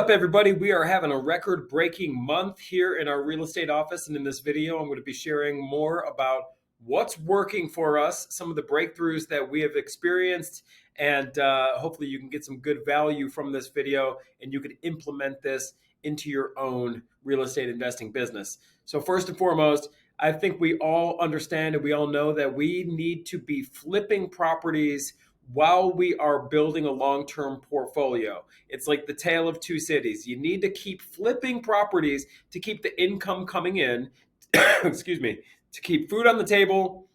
Up everybody, we are having a record-breaking month here in our real estate office, and in this video I'm going to be sharing more about what's working for us, some of the breakthroughs that we have experienced, and hopefully you can get some good value from this video and you can implement this into your own real estate investing business. So first and foremost, I think we all understand and we all know that we need to be flipping properties while we are building a long-term portfolio. It's like the tale of two cities. You need to keep flipping properties to keep the income coming in, excuse me, to keep food on the table,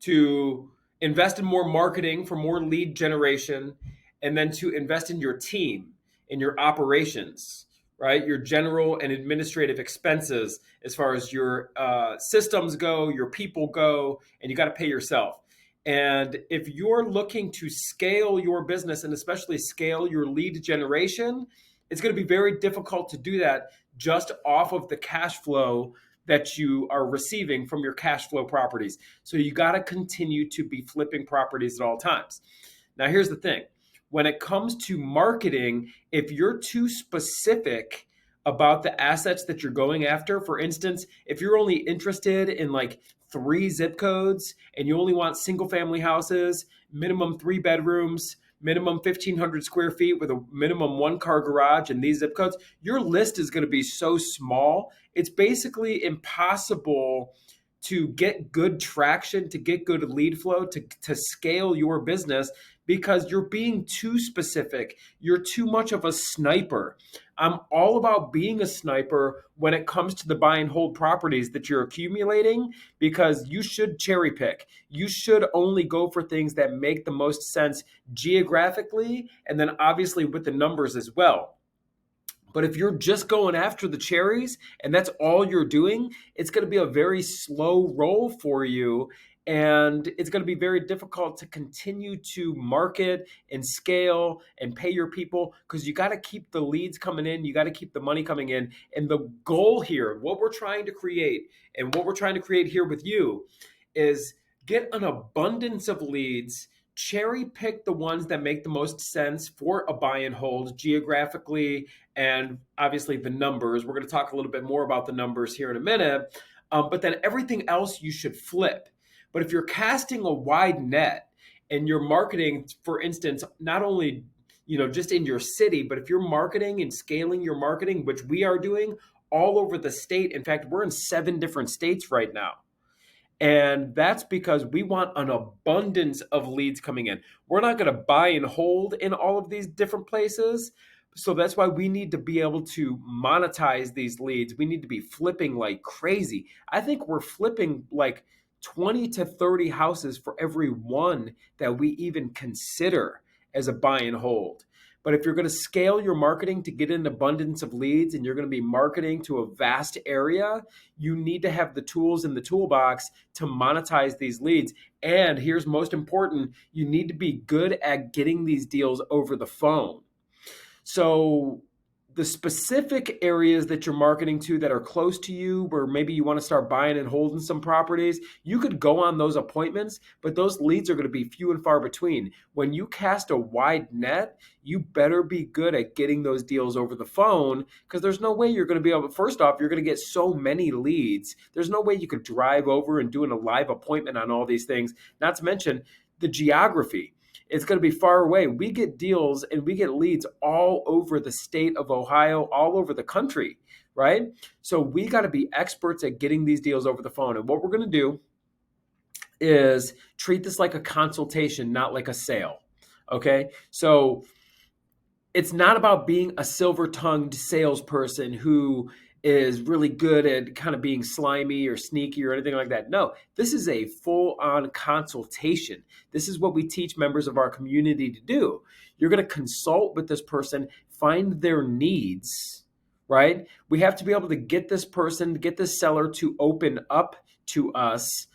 to invest in more marketing for more lead generation, and then to invest in your team, in your operations, right? Your general and administrative expenses as far as your systems go, your people go, and you got to pay yourself. And if you're looking to scale your business and especially scale your lead generation, it's going to be very difficult to do that just off of the cash flow that you are receiving from your cash flow properties. So you got to continue to be flipping properties at all times. Now, here's the thing. When it comes to marketing, if you're too specific about the assets that you're going after, for instance, if you're only interested in like 3 zip codes and you only want single family houses, minimum 3 bedrooms, minimum 1,500 square feet with a minimum 1 car garage in these zip codes, your list is going to be so small. It's basically impossible to get good traction, to get good lead flow, to scale your business because you're being too specific. You're too much of a sniper. I'm all about being a sniper when it comes to the buy and hold properties that you're accumulating because you should cherry pick. You should only go for things that make the most sense geographically and then obviously with the numbers as well. But if you're just going after the cherries and that's all you're doing, it's going to be a very slow roll for you. And it's going to be very difficult to continue to market and scale and pay your people because you got to keep the leads coming in. You got to keep the money coming in. And the goal here, what we're trying to create and what we're trying to create here with you is get an abundance of leads, cherry pick the ones that make the most sense for a buy and hold geographically and obviously the numbers. We're going to talk a little bit more about the numbers here in a minute, but then everything else you should flip. But if you're casting a wide net and you're marketing, for instance, not only just in your city, but if you're marketing and scaling your marketing, which we are doing all over the state. In fact, we're in 7 different states right now. And that's because we want an abundance of leads coming in. We're not going to buy and hold in all of these different places. So that's why we need to be able to monetize these leads. We need to be flipping like crazy. I think we're flipping like 20 to 30 houses for every one that we even consider as a buy and hold. But if you're going to scale your marketing to get an abundance of leads and you're going to be marketing to a vast area, you need to have the tools in the toolbox to monetize these leads. And here's most important, you need to be good at getting these deals over the phone. So the specific areas that you're marketing to that are close to you, where maybe you want to start buying and holding some properties, you could go on those appointments, but those leads are going to be few and far between. When you cast a wide net, you better be good at getting those deals over the phone because there's no way you're going to be able, first off, you're going to get so many leads. There's no way you could drive over and doing a live appointment on all these things, not to mention the geography. It's going to be far away. We get deals and we get leads all over the state of Ohio, all over the country, right? So we got to be experts at getting these deals over the phone. And what we're going to do is treat this like a consultation, not like a sale, okay? So it's not about being a silver-tongued salesperson who is really good at kind of being slimy or sneaky or anything like that. No, this is a full-on consultation. This is what we teach members of our community to do. You're going to consult with this person, find their needs, right? We have to be able to get this person, get this seller to open up to us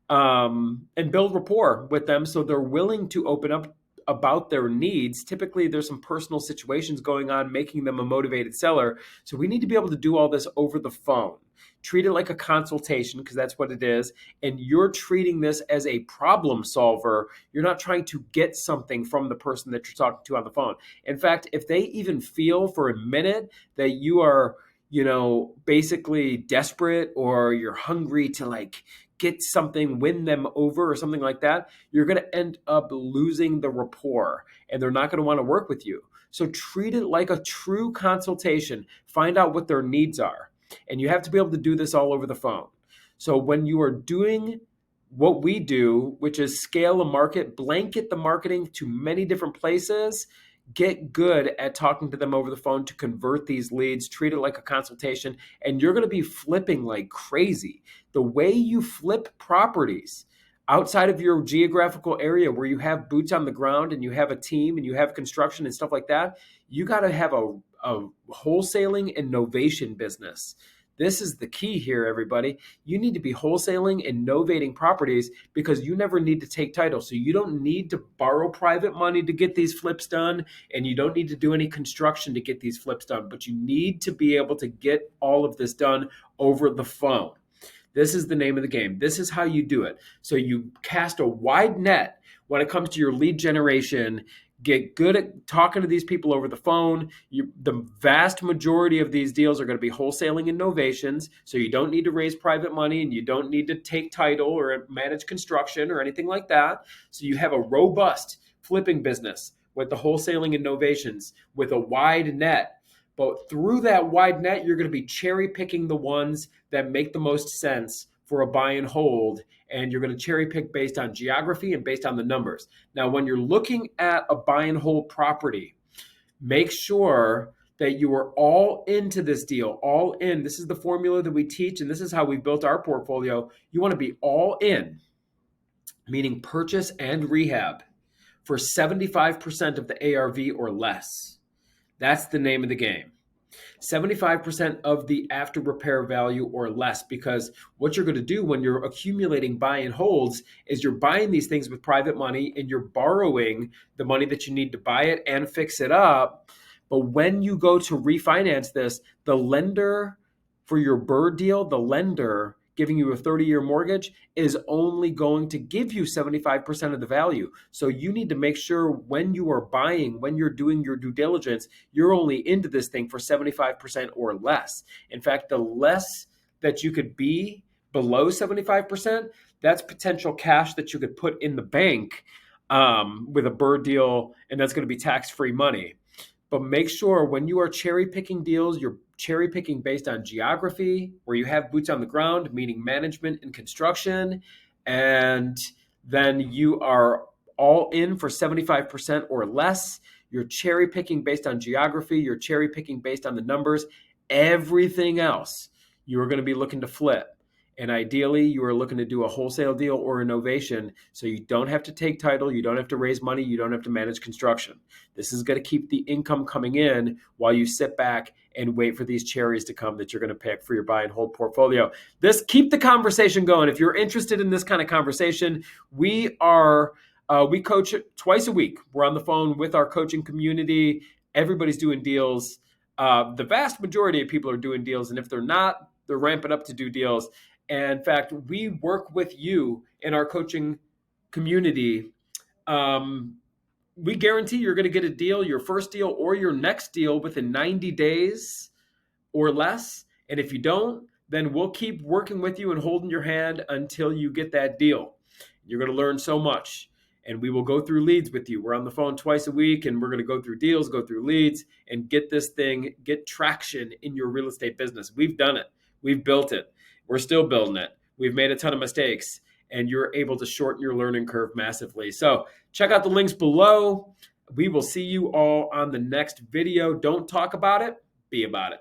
and build rapport with them so they're willing to open up about their needs. Typically, there's some personal situations going on, making them a motivated seller. So we need to be able to do all this over the phone. Treat it like a consultation, because that's what it is. And you're treating this as a problem solver. You're not trying to get something from the person that you're talking to on the phone. In fact, if they even feel for a minute that you are, basically desperate, or you're hungry to like get something, win them over or something like that, you're going to end up losing the rapport, and they're not going to want to work with you. So treat it like a true consultation. Find out what their needs are. And you have to be able to do this all over the phone. So when you are doing what we do, which is scale a market, blanket the marketing to many different places, get good at talking to them over the phone to convert these leads, treat it like a consultation, and you're going to be flipping like crazy. The way you flip properties outside of your geographical area, where you have boots on the ground and you have a team and you have construction and stuff like that, you got to have a wholesaling and novation business. This is the key here, everybody. You need to be wholesaling and novating properties, because you never need to take title. So you don't need to borrow private money to get these flips done, and you don't need to do any construction to get these flips done, but you need to be able to get all of this done over the phone. This is the name of the game. This is how you do it. So you cast a wide net when it comes to your lead generation. Get good at talking to these people over the phone. The vast majority of these deals are going to be wholesaling and novations, so you don't need to raise private money, and you don't need to take title or manage construction or anything like that. So you have a robust flipping business with the wholesaling and novations with a wide net. But through that wide net, you're going to be cherry picking the ones that make the most sense for a buy and hold, and you're going to cherry pick based on geography and based on the numbers. Now, when you're looking at a buy and hold property, make sure that you are all into this deal, all in. This is the formula that we teach, and this is how we built our portfolio. You want to be all in, meaning purchase and rehab, for 75% of the ARV or less. That's the name of the game. 75% of the after repair value or less, because what you're going to do when you're accumulating buy and holds is you're buying these things with private money, and you're borrowing the money that you need to buy it and fix it up. But when you go to refinance this, the lender for your bird deal, the lender giving you a 30-year mortgage, is only going to give you 75% of the value. So you need to make sure when you are buying, when you're doing your due diligence, you're only into this thing for 75% or less. In fact, the less that you could be below 75%, that's potential cash that you could put in the bank with a bird deal, and that's going to be tax-free money. But make sure when you are cherry picking deals, you're cherry picking based on geography, where you have boots on the ground, meaning management and construction, and then you are all in for 75% or less. You're cherry picking based on geography. You're cherry picking based on the numbers. Everything else, you're going to be looking to flip. And ideally, you are looking to do a wholesale deal or a novation, so you don't have to take title, you don't have to raise money, you don't have to manage construction. This is going to keep the income coming in while you sit back and wait for these cherries to come that you're going to pick for your buy and hold portfolio. Keep the conversation going. If you're interested in this kind of conversation, we coach twice a week. We're on the phone with our coaching community. Everybody's doing deals. The vast majority of people are doing deals, and if they're not, they're ramping up to do deals. And in fact, we work with you in our coaching community. We guarantee you're going to get a deal, your first deal or your next deal, within 90 days or less. And if you don't, then we'll keep working with you and holding your hand until you get that deal. You're going to learn so much. And we will go through leads with you. We're on the phone twice a week, and we're going to go through deals, go through leads, and get traction in your real estate business. We've done it. We've built it. We're still building it. We've made a ton of mistakes, and you're able to shorten your learning curve massively. So check out the links below. We will see you all on the next video. Don't talk about it, be about it.